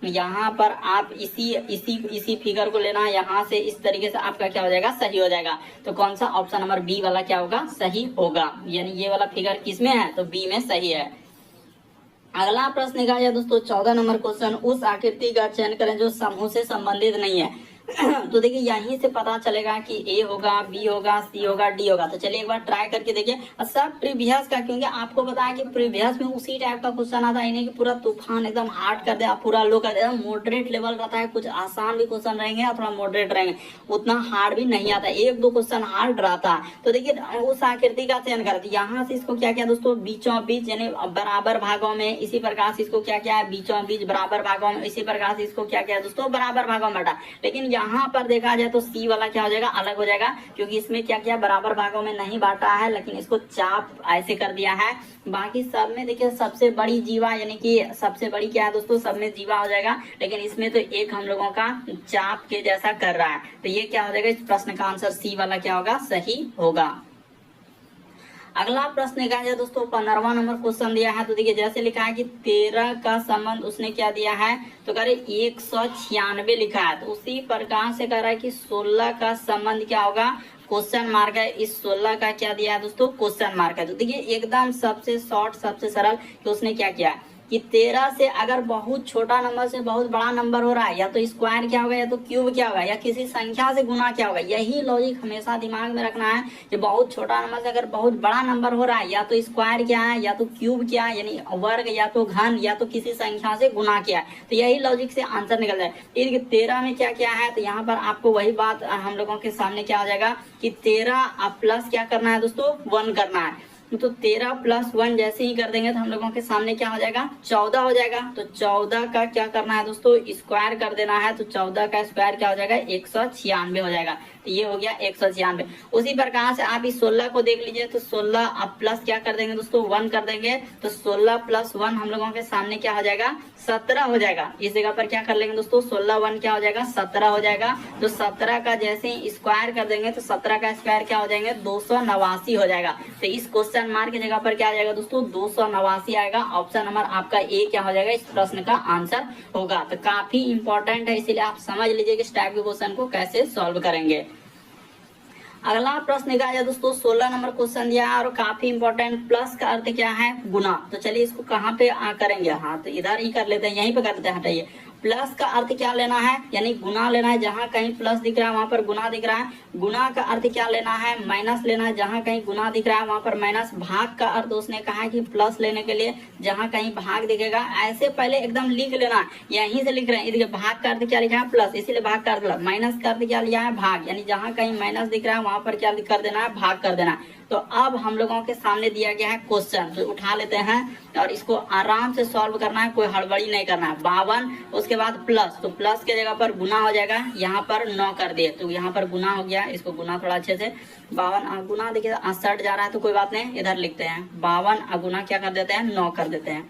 यहाँ पर आप इसी फिगर को लेना है, यहाँ से इस तरीके से आपका क्या हो जाएगा, सही हो जाएगा। तो कौन सा, ऑप्शन नंबर बी वाला क्या होगा, सही होगा। यानी ये वाला फिगर किसमें है, तो बी में सही है। अगला प्रश्न देखा जाए दोस्तों 14 नंबर क्वेश्चन, उस आकृति का चयन करें जो समूह से संबंधित नहीं है। तो देखिए यहीं से पता चलेगा कि ए होगा, बी होगा, सी होगा, डी होगा। तो चलिए एक बार ट्राई करके देखिए। अच्छा प्रीवियस का, क्योंकि आपको बताया कि प्रीवियस में उसी टाइप का क्वेश्चन आता है, इन्हें कि पूरा तूफान एकदम हार्ड कर दे, आप पूरा लो कर दे, मॉडरेट लेवल रहता है, कुछ आसान भी क्वेश्चन रहेंगे और थोड़ा मॉडरेट रहेंगे, उतना हार्ड भी नहीं आता, एक दो क्वेश्चन हार्ड रहता है। तो देखिए उस आकृति का चयन करते, यहाँ से इसको क्या किया दोस्तों, बीचों बीच यानी बराबर भागों में, इसी प्रकार से इसको क्या किया है, बीचों बीच बराबर भागों में, इसी प्रकार से इसको क्या किया दोस्तों, बराबर भागों में बांटा। लेकिन यहाँ पर देखा जाए तो सी वाला क्या हो जाएगा, अलग हो जाएगा, क्योंकि इसमें क्या किया, बराबर भागों में नहीं बांटा है, लेकिन इसको चाप ऐसे कर दिया है। बाकी सब में देखिए सबसे बड़ी जीवा, यानी कि सबसे बड़ी क्या है दोस्तों, सब में जीवा हो जाएगा, लेकिन इसमें तो एक हम लोगों का चाप के जैसा कर रहा है। तो ये क्या हो जाएगा, इस प्रश्न का आंसर सी वाला क्या होगा, सही होगा। अगला प्रश्न देखा जाए दोस्तों 15वां नंबर क्वेश्चन दिया है। तो देखिए जैसे लिखा है कि 13 का संबंध उसने क्या दिया है, तो कह रहे 196 लिखा है। तो उसी प्रकार से कह रहा है कि 16 का संबंध क्या होगा, क्वेश्चन मार्क है। इस 16 का क्या दिया है दोस्तों, क्वेश्चन मार्क है। तो देखिए एकदम सबसे शॉर्ट सबसे सरल कि उसने क्या किया कि 13 से अगर बहुत छोटा नंबर से बहुत बड़ा नंबर हो रहा है, या तो स्क्वायर क्या होगा, या तो क्यूब क्या होगा, या किसी संख्या से गुना क्या होगा। यही लॉजिक हमेशा दिमाग में रखना है कि बहुत छोटा नंबर से अगर बहुत बड़ा नंबर हो रहा है, या तो स्क्वायर क्या है, या तो क्यूब क्या है, यानी वर्ग, या तो घन, या तो किसी संख्या से गुना क्या है। तो यही लॉजिक से आंसर निकल जाए। 13 में क्या क्या है, तो यहाँ पर आपको वही बात हम लोगों के सामने क्या हो जाएगा कि 13 प्लस क्या करना है दोस्तों, 1 करना है। तो 13 + 1 जैसे ही कर देंगे तो हम लोगों के सामने क्या हो जाएगा, 14 हो जाएगा। तो 14 का क्या करना है दोस्तों, स्क्वायर कर देना है। तो 14 का स्क्वायर क्या हो जाएगा, 196 हो जाएगा। तो ये हो गया 196। उसी प्रकार से आप इस 16 को देख लीजिए। तो 16 अब प्लस क्या कर देंगे दोस्तों, 1 कर देंगे। तो 16 + 1 हम लोगों के सामने क्या हो जाएगा, 17 हो जाएगा। इस जगह पर क्या कर लेंगे दोस्तों, 16 1 क्या हो जाएगा, 17 हो जाएगा। तो 17 का जैसे ही स्क्वायर कर देंगे तो 17 का स्क्वायर क्या हो जाएंगे, 289 हो जाएगा। तो इस क्वेश्चन मार्क की जगह पर क्या आ जाएगा दोस्तों, 289 आएगा। ऑप्शन नंबर आपका ए क्या हो जाएगा, इस प्रश्न का आंसर होगा। तो काफी इंपॉर्टेंट है, इसीलिए आप समझ लीजिए कि इस टाइप के क्वेश्चन को कैसे सॉल्व करेंगे। अगला प्रश्न निकाला जाए दोस्तों, 16 नंबर क्वेश्चन दिया है और काफी इंपॉर्टेंट। प्लस का अर्थ क्या है? गुना। तो चलिए इसको कहाँ पे करेंगे, हाँ तो इधर ही कर लेते हैं, यहीं पे कर लेते हैं। हटाइए, प्लस का अर्थ क्या लेना है, यानी गुना लेना है। जहां कहीं प्लस दिख रहा है वहां पर गुना दिख रहा है। गुना का अर्थ क्या लेना है? माइनस लेना है। जहां कहीं गुना दिख रहा है वहां पर माइनस। भाग का अर्थ उसने कहा है कि प्लस लेने के लिए जहां कहीं भाग दिखेगा ऐसे पहले एकदम लिख लेना, यहीं से लिख रहे हैं। देखिए भाग का अर्थ क्या लिखा है? प्लस, इसीलिए भाग का अर्थ। माइनस का अर्थ क्या लिया है? भाग, यानी जहां कहीं माइनस दिख रहा है वहां पर क्या कर देना है? भाग कर देना है। तो अब हम लोगों के सामने दिया गया है क्वेश्चन, तो उठा लेते हैं और इसको आराम से सॉल्व करना है, कोई हड़बड़ी नहीं करना है। 52, उसके बाद प्लस, तो प्लस के जगह पर गुना हो जाएगा। यहाँ पर 9 कर दिए तो यहाँ पर गुना हो गया। इसको गुना थोड़ा अच्छे से, 52 गुना, देखिए 68 जा रहा है तो कोई बात नहीं, इधर लिखते हैं 52 गुना क्या कर देते हैं? 9 कर देते हैं।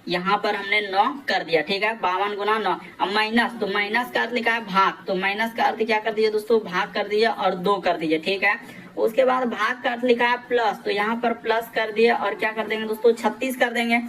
यहाँ पर हमने 9 कर दिया, ठीक है। 52 गुना 9। अब माइनस, तो माइनस का अर्थ लिखा है भाग, तो माइनस का अर्थ क्या कर दीजिए दोस्तों? भाग कर दीजिए और 2 कर दीजिए, ठीक है। उसके बाद भाग का अर्थ लिखा है प्लस, तो यहाँ पर प्लस कर दिए और क्या कर देंगे दोस्तों? 36 कर देंगे।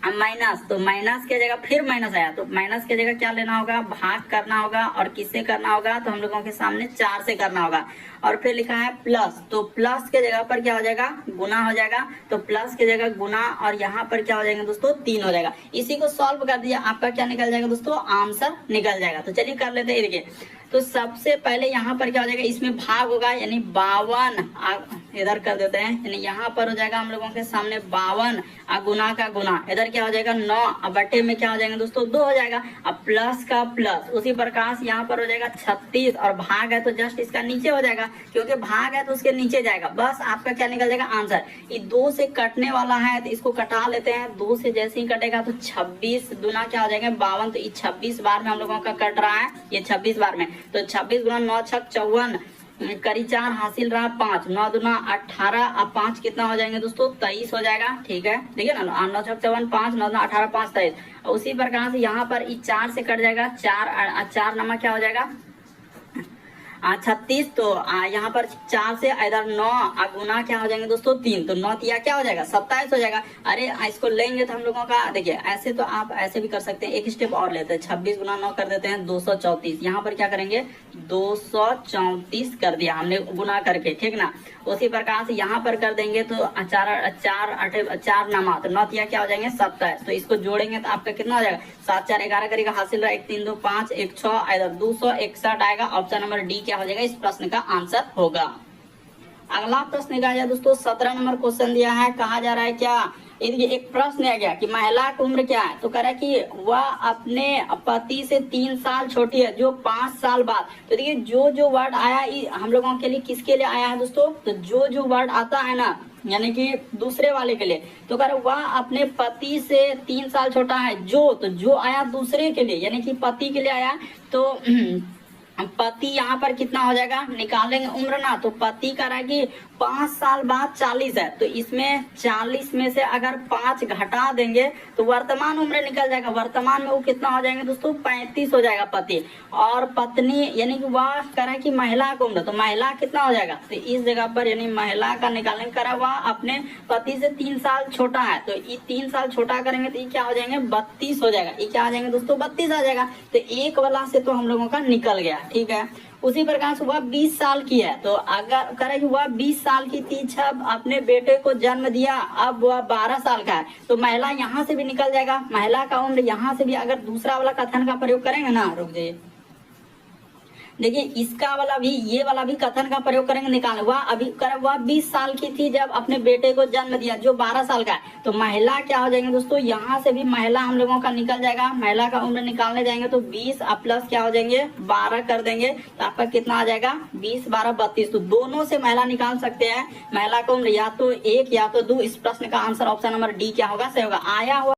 अब माइनस, तो माइनस के जगह फिर माइनस आया, तो माइनस के जगह क्या लेना होगा? भाग करना होगा। और किससे करना होगा? तो हम लोगों के सामने 4 से करना होगा। और फिर लिखा है प्लस, तो प्लस के जगह पर क्या हो जाएगा? गुना हो जाएगा। तो प्लस के जगह गुना और यहाँ पर क्या हो जाएगा दोस्तों? 3 हो जाएगा। इसी को सॉल्व कर दिया, आपका क्या निकल जाएगा दोस्तों? आंसर निकल जाएगा। तो चलिए कर लेते हैं। देखिए, तो सबसे पहले यहाँ पर क्या हो जाएगा? इसमें भाग होगा, यानी 52 इधर कर देते हैं, यानी यहाँ पर हो जाएगा हम लोगों के सामने 52 गुना का गुना, इधर क्या हो जाएगा? 9, अब बटे में क्या हो जाएगा दोस्तों? 2 हो जाएगा। अब प्लस का प्लस, उसी प्रकार से यहाँ पर हो जाएगा 36 और भाग है तो जस्ट इसका नीचे हो जाएगा, क्योंकि भाग है तो उसके नीचे जाएगा। बस आपका क्या निकल जाएगा? आंसर। ये 2 से कटने वाला है तो इसको कटा लेते हैं। 2 से जैसे ही कटेगा तो 26 गुना क्या हो जाएगा? 52, तो ये 26 बार में हम लोगों का कट रहा है, ये 26 बार में। तो 26 गुना 9 6 54, करी 4 हासिल रहा 5, 9 दूना 18, अब 5 कितना हो जाएंगे दोस्तों? 23 हो जाएगा, ठीक है। देखिए ना, 9 6 54, 5 9 दूना 18, 5 23। उसी प्रकार से यहाँ पर 4 से कट जाएगा, 4 नंबर क्या हो जाएगा? 36, तो यहाँ पर 4 से इधर 9 गुना क्या हो जाएंगे दोस्तों? 3, तो 9 तिया क्या हो जाएगा? 27 हो जाएगा। अरे इसको लेंगे तो हम लोगों का, देखिए ऐसे तो आप ऐसे भी कर सकते हैं, एक स्टेप और लेते हैं। 26 गुना 9 कर देते हैं 234। यहाँ पर क्या करेंगे? 234 कर दिया हमने गुना करके, ठीक ना। उसी प्रकार से यहाँ पर कर देंगे तो 4 नमा, तो 9 तिया क्या हो जाएंगे? 27। तो इसको जोड़ेंगे तो आपका कितना हो जाएगा? 7 4 11 करेगा, हासिल रहा 1 3 2 5 1 6, इधर 261 आएगा। ऑप्शन नंबर डी क्या हो जाएगा? इस प्रश्न का आंसर होगा। अगला प्रश्न निकाला जाए दोस्तों, 17 नंबर क्वेश्चन दिया है। कहा जा रहा है क्या? ये एक प्रश्न आ गया कि महिला की उम्र क्या है? तो कह रहा है कि वह अपने पति से 3 साल छोटी है, जो 5 साल बाद। तो देखिए जो वर्ड आया हम लोगों के लिए किसके लिए आया है दोस्तों? तो जो वर्ड आता है ना, यानी कि दूसरे वाले के लिए। तो कह रहा वह अपने पति से 3 साल छोटा है, तो जो आया दूसरे के लिए, यानी कि पति के लिए आया। तो पति यहाँ पर कितना हो जाएगा? निकालेंगे उम्र ना, तो पति का रहा कि 5 साल बाद 40 है, तो इसमें 40 में से अगर 5 घटा देंगे तो वर्तमान उम्र निकल जाएगा। वर्तमान में वो कितना हो जाएंगे दोस्तों? 35 हो जाएगा पति। और पत्नी यानी कि वह करा कि महिला का उम्र, तो महिला कितना हो जाएगा? तो इस जगह पर यानी महिला का निकालेंगे, करा वह अपने पति से 3 साल छोटा है, तो ये 3 साल छोटा करेंगे तो ये क्या हो जाएंगे? 32 हो जाएगा। ये क्या आ जाएंगे दोस्तों? 32 आ जाएगा। तो एक वाला से तो हम लोगों का निकल गया, ठीक है। उसी प्रकार से वह 20 साल की है, तो अगर करे कि वह 20 साल की थी जब अपने बेटे को जन्म दिया, अब वह 12 साल का है, तो महिला यहाँ से भी निकल जाएगा। महिला का उम्र यहाँ से भी अगर दूसरा वाला कथन का प्रयोग करेंगे ना, रुक जाइए, देखिए इसका वाला भी, ये वाला भी कथन का प्रयोग करेंगे, निकाल वह 20 साल की थी जब अपने बेटे को जन्म दिया, जो 12 साल का है। तो महिला क्या हो जाएंगे दोस्तों? यहाँ से भी महिला हम लोगों का निकल जाएगा। महिला का उम्र निकालने जाएंगे तो 20 प्लस क्या हो जाएंगे? 12 कर देंगे, तो आपका कितना आ जाएगा? 20 12 32। तो दोनों से महिला निकाल सकते हैं। महिला का उम्र या तो 1 या तो 2। इस प्रश्न का आंसर ऑप्शन नंबर डी क्या होगा? सही होगा। आया हुआ